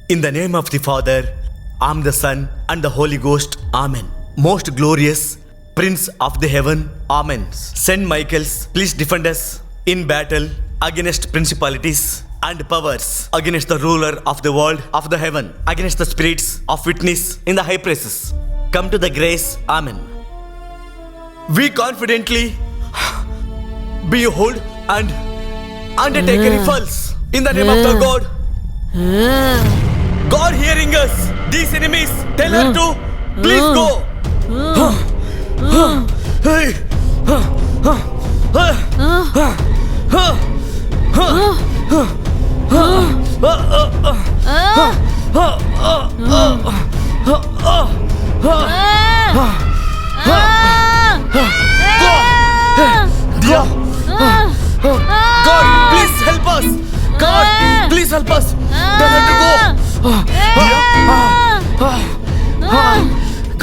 In the name of the Father, and the Son, and the Holy Ghost. Amen. Most glorious Prince of the heaven. Amen. Saint Michaels, please defend us in battle against principalities and powers, against the ruler of the world of the heaven, against the spirits of witness in the high places. Come to the grace. Amen. We confidently behold and undertake revulse in the name of the God. God hearing us, these enemies tell her to please go. God, please help us. God, please help us. Tell her to go.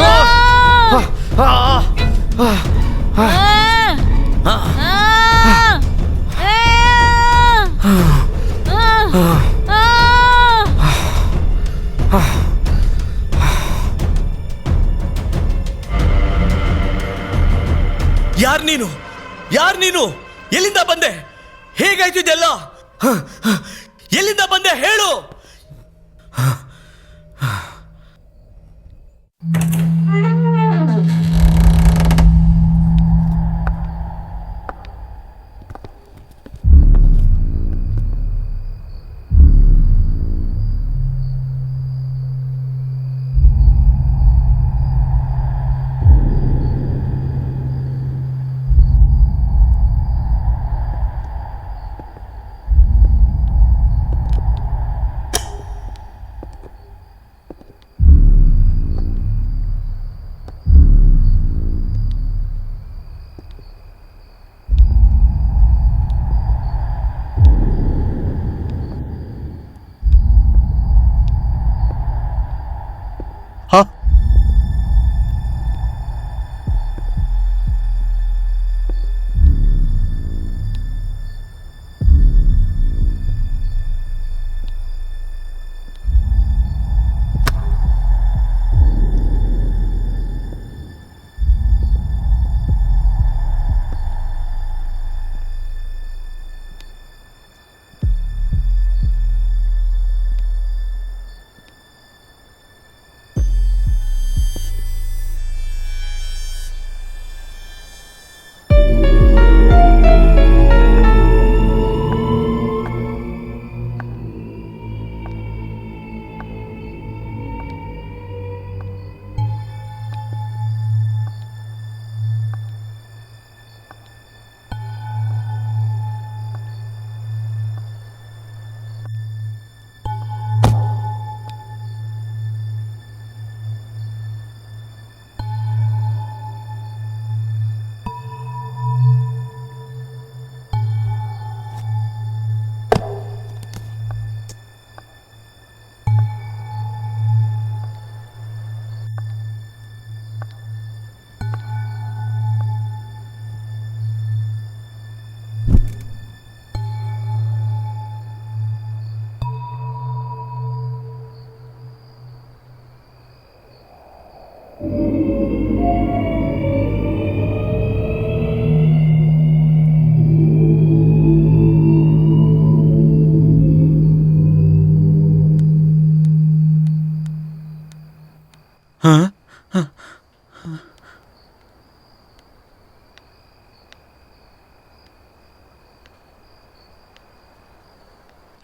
God. ಯಾರ್ ನೀನು ಎಲ್ಲಿಂದ ಬಂದೆ? ಹೇಗಾಯ್ತು ಇದೆಲ್ಲ? ಎಲ್ಲಿಂದ ಬಂದೆ ಹೇಳು.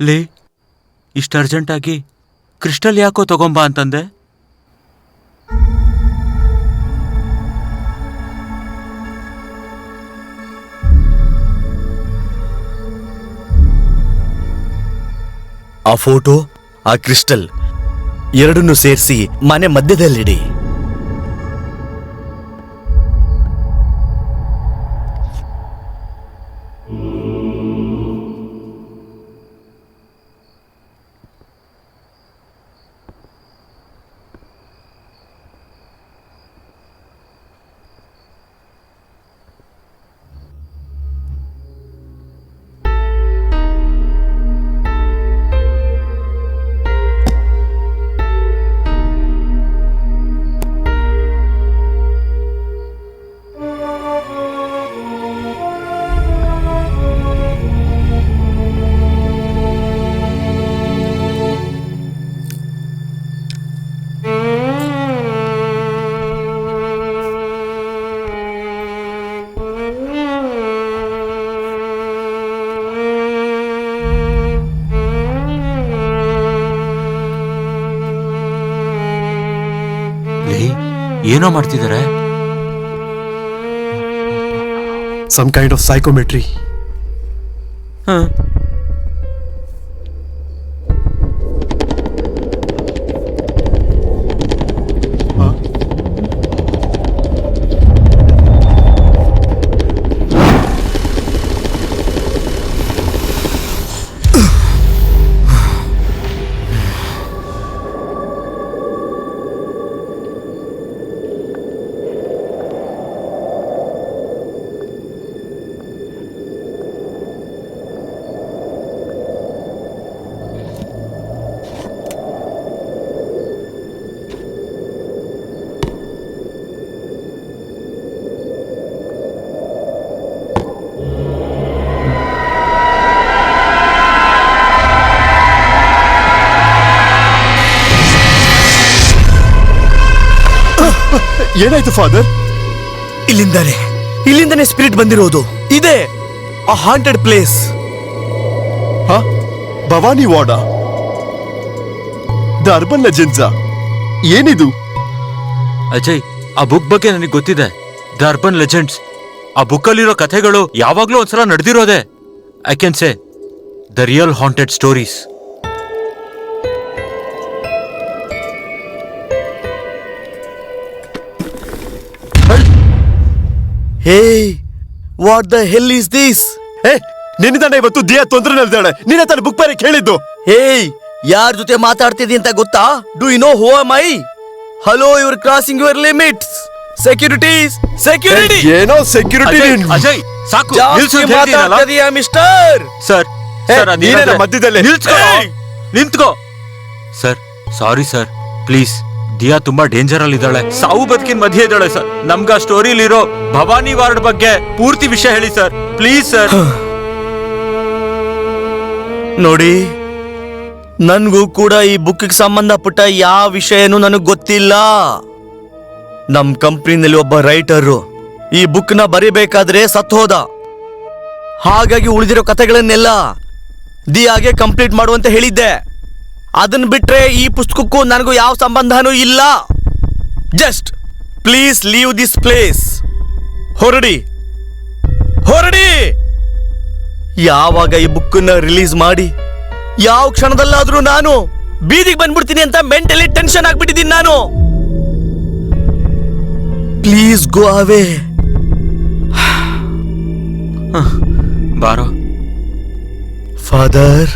ಲೇ, ಇಷ್ಟು ಅರ್ಜೆಂಟಾಗಿ ಕ್ರಿಸ್ಟಲ್ ಯಾಕೋ ತಗೊಂಬ ಅಂತಂದೆ? ಆ ಫೋಟೋ, ಆ ಕ್ರಿಸ್ಟಲ್ ಎರಡನ್ನೂ ಸೇರಿಸಿ ಮನೆ ಮಧ್ಯದಲ್ಲಿಡಿ. ಏನೋ ಮಾಡ್ತಿದ್ದಾರೆ. Some kind of psychometry. ಏನಾಯ್ತು ಫಾದರ್? ಇಲ್ಲಿಂದನೇ ಸ್ಪಿರಿಟ್ ಬಂದಿರೋದು. ಇದೆ ಆ haunted place. Bhavani Wada, the urban ಲೆಜೆಂಡ್ಸಾ? ಏನಿದು? ಅಜಯ್, ಆ ಬುಕ್ ಬಗ್ಗೆ ನನಗೆ ಗೊತ್ತಿದೆ. The urban legends. ಆ ಬುಕ್ಕಲ್ಲಿರೋ ಕಥೆಗಳು ಯಾವಾಗ್ಲೂ ಒಂದ್ಸಲ ನಡೆದಿರೋದೆ. I can say the real haunted stories. Hey, what the hell is this? ನಿನ್ನಿಂದ ಇವತ್ತು ದಿಯಾ ತೊಂದರೆನಲ್ಲಿದ್ದಾಳೆ. ನಿನ್ನ ತಾನು ಬುಕ್ ಬೇರೆ ಕೇಳಿದ್ದು. ಹೇಯ್, ಯಾರ ಜೊತೆ ಮಾತಾಡ್ತಿದ್ದಿ ಅಂತ ಗೊತ್ತಾ? Do you know who am I? Hello, you are crossing your limits. Securities, security. ಏನೋ ಸೆಕ್ಯೂರಿಟಿ. ಅಜಯ್, ಸಾಕು. ಮಾತಾಡ್ತಿದೀಯಾ ಮಿಸ್ಟರ್? ಸರ್, ನೀನೇನ ಮಧ್ಯದಲ್ಲಿ? ನಿಂತ್ಕೋ. Sir, sorry sir, please. Diya ತುಂಬಾ ಡೇಂಜರ್ ಅಲ್ಲಿ ಇದ್ದಾಳೆ. ಸಾವು ಬದುಕಿನ ಮಧ್ಯೆ ಇದ್ದಾಳೆ ಸರ್. ನಮ್ಗ ಸ್ಟೋರಿಲಿರೋ ಭವಾನಿ ವಾರ್ಡ್ ಬಗ್ಗೆ ಪೂರ್ತಿ ವಿಷಯ ಹೇಳಿ ಸರ್, ಪ್ಲೀಸ್ ಸರ್. ನೋಡಿ, ನನ್ಗೂ ಕೂಡ ಈ ಬುಕ್ಗೆ ಸಂಬಂಧಪಟ್ಟ ಯಾವ ವಿಷಯನೂ ನನಗೆ ಗೊತ್ತಿಲ್ಲ. ನಮ್ ಕಂಪ್ನಿನಲ್ಲಿ ಒಬ್ಬ ರೈಟರು ಈ ಬುಕ್ ನ ಬರಿಬೇಕಾದ್ರೆ ಸತ್ ಹೋದ. ಹಾಗಾಗಿ ಉಳಿದಿರೋ ಕಥೆಗಳನ್ನೆಲ್ಲ ದಿಯಾಗೆ ಕಂಪ್ಲೀಟ್ ಮಾಡುವಂತ ಹೇಳಿದ್ದೆ. ಅದನ್ನ ಬಿಟ್ರೆ ಈ ಪುಸ್ತಕಕ್ಕೂ ನನಗೂ ಯಾವ ಸಂಬಂಧನೂ ಇಲ್ಲ. Just please leave this place. ಹೊರಡಿ, ಹೊರಡಿ. ಯಾವಾಗ ಈ ಬುಕ್ಕನ್ನ ರಿಲೀಸ್ ಮಾಡಿ ಯಾವ ಕ್ಷಣದಲ್ಲಾದ್ರೂ ನಾನು ಬೀದಿಗೆ ಬಂದ್ಬಿಡ್ತೀನಿ ಅಂತ ಮೆಂಟಲಿ ಟೆನ್ಷನ್ ಆಗ್ಬಿಟ್ಟಿದ್ದೀನಿ ನಾನು. ಪ್ಲೀಸ್ ಗೋ ಅವೇ. ಬಾರೋ father.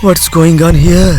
What's going on here?